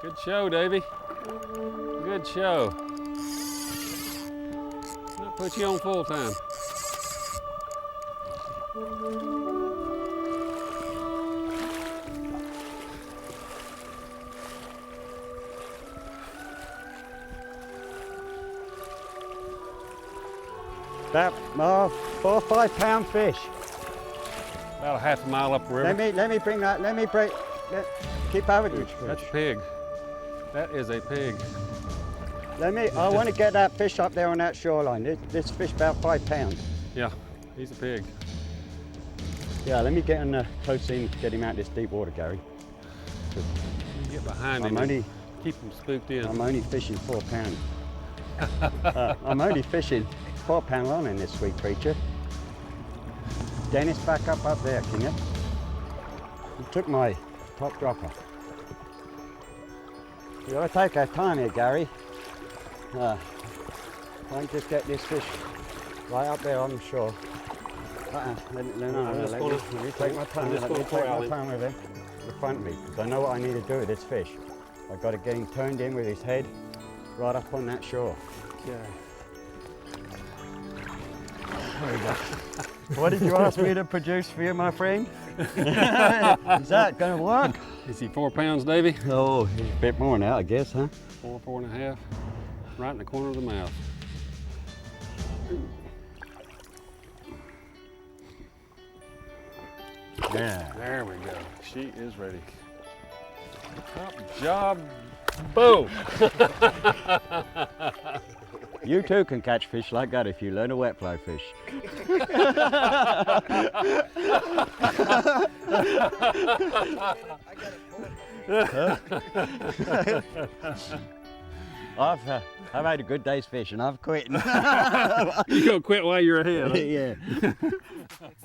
Good show, Davy. Good show. I'll put you on full time. About 4 or 5 pound fish. About a half a mile up the river. Let me bring that. Keep average. That's a pig. That is a pig. I want to get that fish up there on that shoreline. This fish about 5 pounds. Yeah, he's a pig. Yeah, let me get in close in, get him out of this deep water, Gary. Get behind him. Keep him spooked in. I'm only fishing 4 pound. I'm only fishing 4 pound line in this sweet creature. Dennis, back up there, can you? You took my top dropper. You gotta take our time here, Gary. I can just get this fish right up there on the shore. Let me take my time. Let me take my time with it in front of me, because I know what I need to do with this fish. I've got to get him turned in with his head right up on that shore. Okay. There we go. What did you ask me to produce for you, my friend? Is that going to work? Is he 4 pounds, Davy? Oh, he's a bit more now, I guess, huh? 4 and a half. Right in the corner of the mouth. Yeah. There we go. She is ready. Top job. Boom. You too can catch fish like that if you learn to wet fly fish. I've had a good day's fishing. I've quit. You gonna quit while you're ahead, huh? Yeah.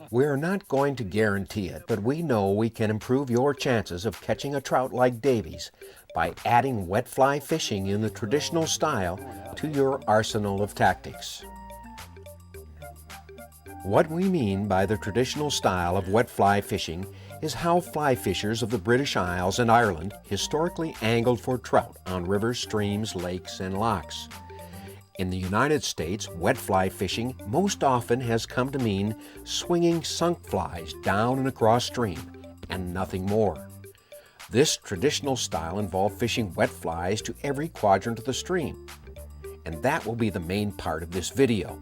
We're not going to guarantee it, but we know we can improve your chances of catching a trout like Davy's by adding wet fly fishing in the traditional style to your arsenal of tactics. What we mean by the traditional style of wet fly fishing is how fly fishers of the British Isles and Ireland historically angled for trout on rivers, streams, lakes, and lochs. In the United States, wet fly fishing most often has come to mean swinging sunk flies down and across stream, and nothing more. This traditional style involved fishing wet flies to every quadrant of the stream, and that will be the main part of this video.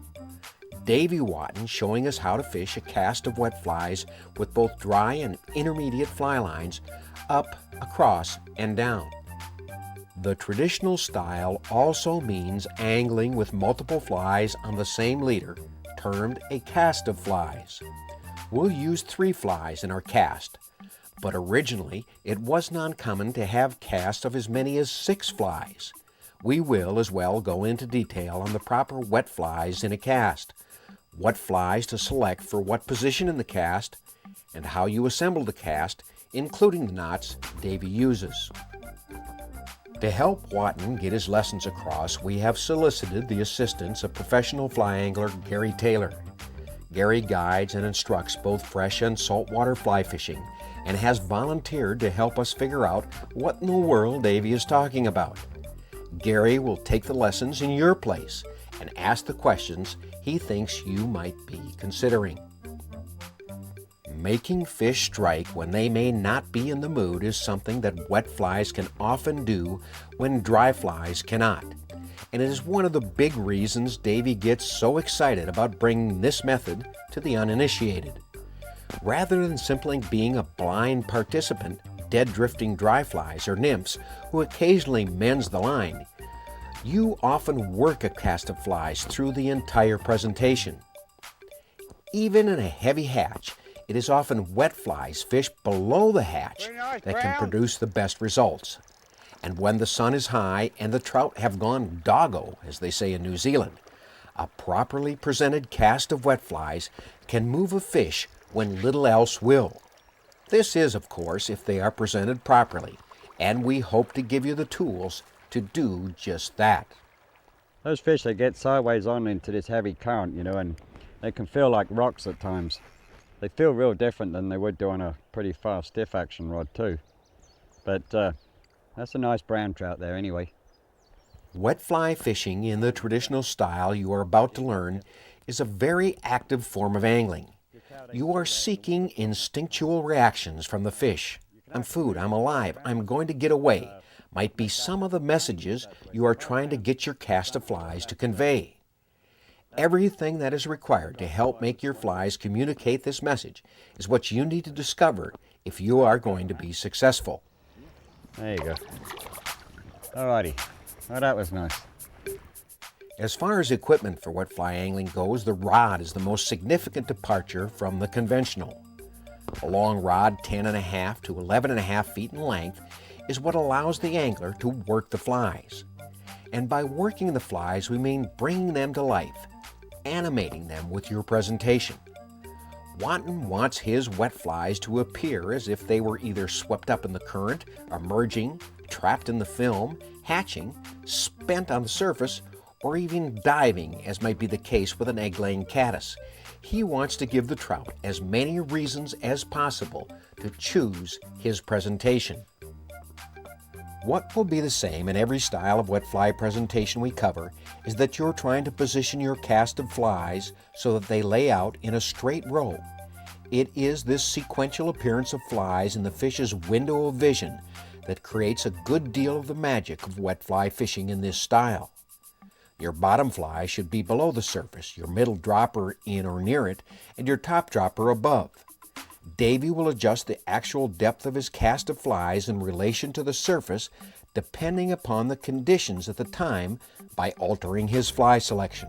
Davy Wotton showing us how to fish a cast of wet flies with both dry and intermediate fly lines up, across, and down. The traditional style also means angling with multiple flies on the same leader, termed a cast of flies. We'll use 3 flies in our cast, but originally it wasn't uncommon to have casts of as many as 6 flies. We will as well go into detail on the proper wet flies in a cast, what flies to select for what position in the cast, and how you assemble the cast, including the knots Davy uses. To help Wotton get his lessons across, we have solicited the assistance of professional fly angler Gary Taylor. Gary guides and instructs both fresh and saltwater fly fishing and has volunteered to help us figure out what in the world Davy is talking about. Gary will take the lessons in your place and ask the questions he thinks you might be considering. Making fish strike when they may not be in the mood is something that wet flies can often do when dry flies cannot. And it is one of the big reasons Davy gets so excited about bringing this method to the uninitiated. Rather than simply being a blind participant, dead drifting dry flies or nymphs who occasionally mends the line, you often work a cast of flies through the entire presentation. Even in a heavy hatch, it is often wet flies fished below the hatch that can produce the best results. And when the sun is high and the trout have gone doggo, as they say in New Zealand, a properly presented cast of wet flies can move a fish when little else will. This is, of course, if they are presented properly, and we hope to give you the tools to do just that. Those fish, they get sideways on into this heavy current, and they can feel like rocks at times. They feel real different than they would do on a pretty fast stiff action rod too. But That's a nice brown trout there anyway. Wet fly fishing in the traditional style you are about to learn is a very active form of angling. You are seeking instinctual reactions from the fish. I'm food, I'm alive, I'm going to get away, might be some of the messages you are trying to get your cast of flies to convey. Everything that is required to help make your flies communicate this message is what you need to discover if you are going to be successful. There you go. Alrighty. Well, that was nice. As far as equipment for wet fly angling goes, the rod is the most significant departure from the conventional. A long rod, 10.5 to 11.5 feet in length, is what allows the angler to work the flies. And by working the flies, we mean bringing them to life, animating them with your presentation. Wotton wants his wet flies to appear as if they were either swept up in the current, emerging, trapped in the film, hatching, spent on the surface, or even diving, as might be the case with an egg-laying caddis. He wants to give the trout as many reasons as possible to choose his presentation. What will be the same in every style of wet fly presentation we cover is that you're trying to position your cast of flies so that they lay out in a straight row. It is this sequential appearance of flies in the fish's window of vision that creates a good deal of the magic of wet fly fishing in this style. Your bottom fly should be below the surface, your middle dropper in or near it, and your top dropper above. Davy will adjust the actual depth of his cast of flies in relation to the surface depending upon the conditions at the time by altering his fly selection.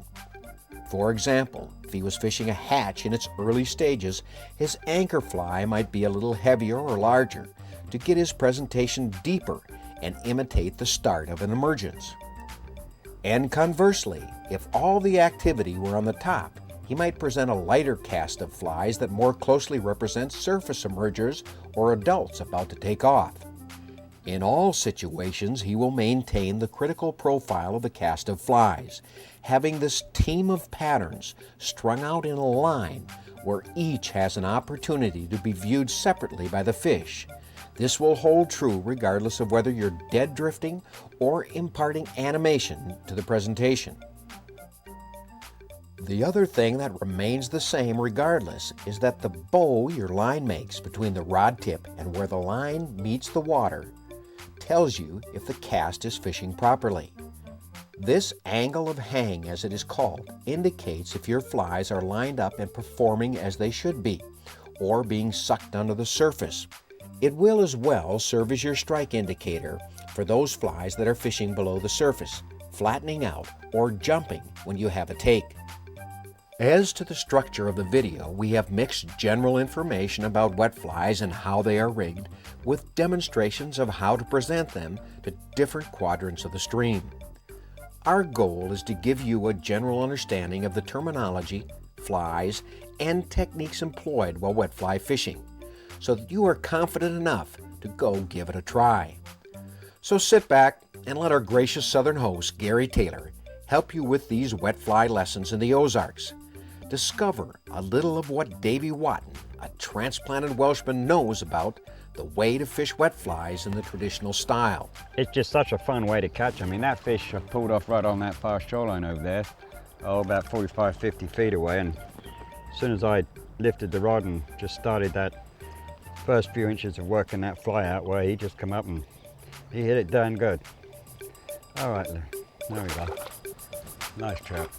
For example, if he was fishing a hatch in its early stages, his anchor fly might be a little heavier or larger to get his presentation deeper and imitate the start of an emergence. And conversely, if all the activity were on the top, he might present a lighter cast of flies that more closely represents surface emergers or adults about to take off. In all situations, he will maintain the critical profile of the cast of flies, having this team of patterns strung out in a line where each has an opportunity to be viewed separately by the fish. This will hold true regardless of whether you're dead drifting or imparting animation to the presentation. The other thing that remains the same regardless is that the bow your line makes between the rod tip and where the line meets the water tells you if the cast is fishing properly. This angle of hang, as it is called, indicates if your flies are lined up and performing as they should be, or being sucked under the surface. It will as well serve as your strike indicator for those flies that are fishing below the surface, flattening out, or jumping when you have a take. As to the structure of the video, we have mixed general information about wet flies and how they are rigged with demonstrations of how to present them to different quadrants of the stream. Our goal is to give you a general understanding of the terminology, flies, and techniques employed while wet fly fishing, so that you are confident enough to go give it a try. So sit back and let our gracious southern host, Gary Taylor, help you with these wet fly lessons in the Ozarks. Discover a little of what Davy Wotton, a transplanted Welshman, knows about the way to fish wet flies in the traditional style. It's just such a fun way to catch. I mean, that fish I pulled off right on that far shoreline over there, about 45, 50 feet away, and as soon as I lifted the rod and just started that first few inches of working that fly out way, he just come up and he hit it darn good. All right, there we go. Nice trout.